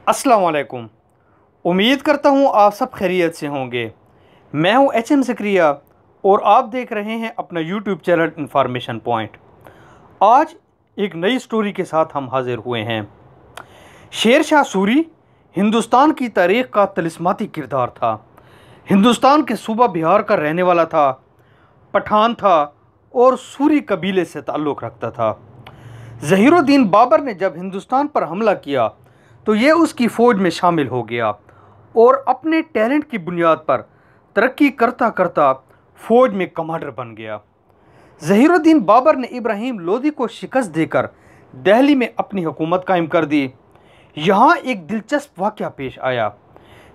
अस्सलाम वालेकुम। उम्मीद करता हूँ आप सब खैरियत से होंगे। मैं हूँ एच एम ज़करिया और आप देख रहे हैं अपना यूट्यूब चैनल इंफॉर्मेशन पॉइंट। आज एक नई स्टोरी के साथ हम हाजिर हुए हैं। शेर शाह सूरी हिंदुस्तान की तारीख़ का तिलिस्माती किरदार था। हिंदुस्तान के सूबा बिहार का रहने वाला था, पठान था और सूरी कबीले से ताल्लुक़ रखता था। ज़हीरुद्दीन बाबर ने जब हिंदुस्तान पर हमला किया तो ये उसकी फ़ौज में शामिल हो गया और अपने टैलेंट की बुनियाद पर तरक्की करता करता फ़ौज में कमांडर बन गया। ज़हीरुद्दीन बाबर ने इब्राहिम लोदी को शिकस्त देकर दिल्ली में अपनी हुकूमत कायम कर दी। यहाँ एक दिलचस्प वाक़या पेश आया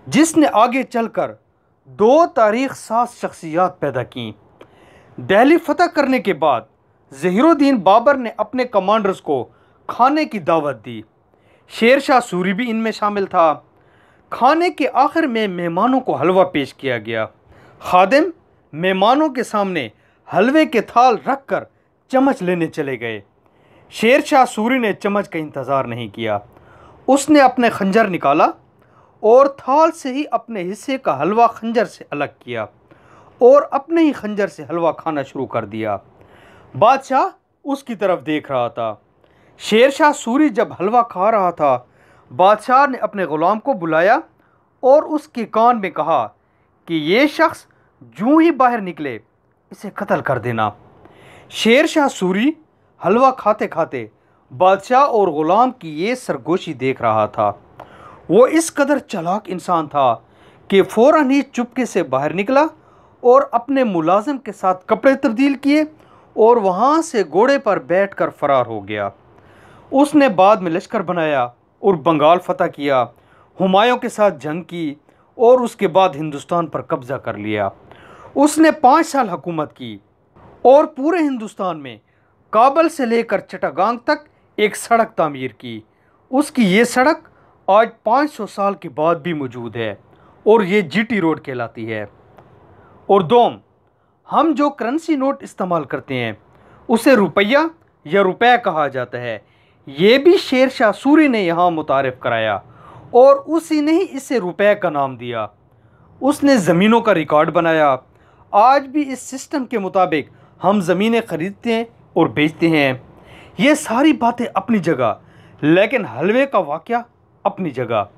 जिसने आगे चलकर दो तारीख़ साज शख्सियात पैदा की। दिल्ली फतह करने के बाद ज़हीरुद्दीन बाबर ने अपने कमांडर्स को खाने की दावत दी। शेर शाह सूरी भी इनमें शामिल था। खाने के आखिर में मेहमानों को हलवा पेश किया गया। खादिम मेहमानों के सामने हलवे के थाल रखकर चम्मच लेने चले गए। शेर शाह सूरी ने चम्मच का इंतज़ार नहीं किया। उसने अपने खंजर निकाला और थाल से ही अपने हिस्से का हलवा खंजर से अलग किया और अपने ही खंजर से हलवा खाना शुरू कर दिया। बादशाह उसकी तरफ देख रहा था। शेर शाह सूरी जब हलवा खा रहा था, बादशाह ने अपने ग़ुलाम को बुलाया और उसके कान में कहा कि ये शख्स जूं ही बाहर निकले इसे कत्ल कर देना। शेर शाह सूरी हलवा खाते खाते बादशाह और ग़ुलाम की ये सरगोशी देख रहा था। वो इस कदर चालाक इंसान था कि फ़ौरन ही चुपके से बाहर निकला और अपने मुलाजिम के साथ कपड़े तब्दील किए और वहाँ से घोड़े पर बैठकर फरार हो गया। उसने बाद में लश्कर बनाया और बंगाल फतह किया, हुमायूं के साथ जंग की और उसके बाद हिंदुस्तान पर कब्ज़ा कर लिया। उसने 5 साल हुकूमत की और पूरे हिंदुस्तान में काबल से लेकर चिटागांग तक एक सड़क तामीर की। उसकी ये सड़क आज 500 साल के बाद भी मौजूद है और ये जीटी रोड कहलाती है। और दोम, हम जो करेंसी नोट इस्तेमाल करते हैं उसे रुपया या रुपए कहा जाता है। ये भी शेर शाह सूरी ने यहाँ मुतारिफ कराया और उसी ने ही इसे रुपए का नाम दिया। उसने ज़मीनों का रिकॉर्ड बनाया। आज भी इस सिस्टम के मुताबिक हम ज़मीनें ख़रीदते हैं और बेचते हैं। ये सारी बातें अपनी जगह, लेकिन हलवे का वाक़या अपनी जगह।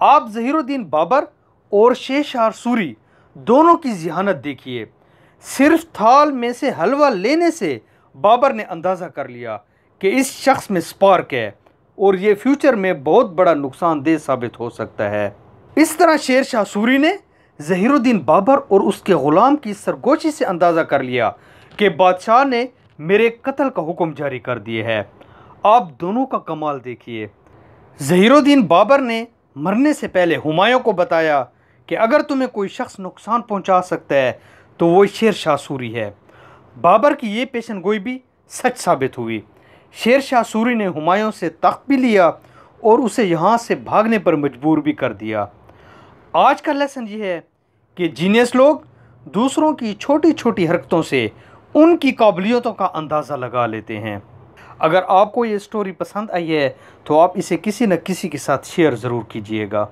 आप ज़हीरुद्दीन बाबर और शेर शाह सूरी दोनों की ज़िहानत देखिए। सिर्फ थाल में से हलवा लेने से बाबर ने अंदाज़ा कर लिया कि इस शख्स में स्पार्क है और ये फ्यूचर में बहुत बड़ा नुकसानदेह साबित हो सकता है। इस तरह शेर शाह सूरी ने ज़हीरुद्दीन बाबर और उसके ग़ुलाम की सरगोशी से अंदाज़ा कर लिया कि बादशाह ने मेरे कत्ल का हुक्म जारी कर दिया है। आप दोनों का कमाल देखिए। ज़हीरुद्दीन बाबर ने मरने से पहले हुमायूं को बताया कि अगर तुम्हें कोई शख्स नुकसान पहुंचा सकता है तो वो शेर शाह सूरी है। बाबर की ये पेशन गोई भी सच साबित हुई। शेर शाह सूरी ने हुमायूं से तख्त भी लिया और उसे यहाँ से भागने पर मजबूर भी कर दिया। आज का लेसन ये है कि जीनियस लोग दूसरों की छोटी छोटी हरकतों से उनकी काबिलियतों का अंदाज़ा लगा लेते हैं। अगर आपको ये स्टोरी पसंद आई है तो आप इसे किसी न किसी के साथ शेयर ज़रूर कीजिएगा।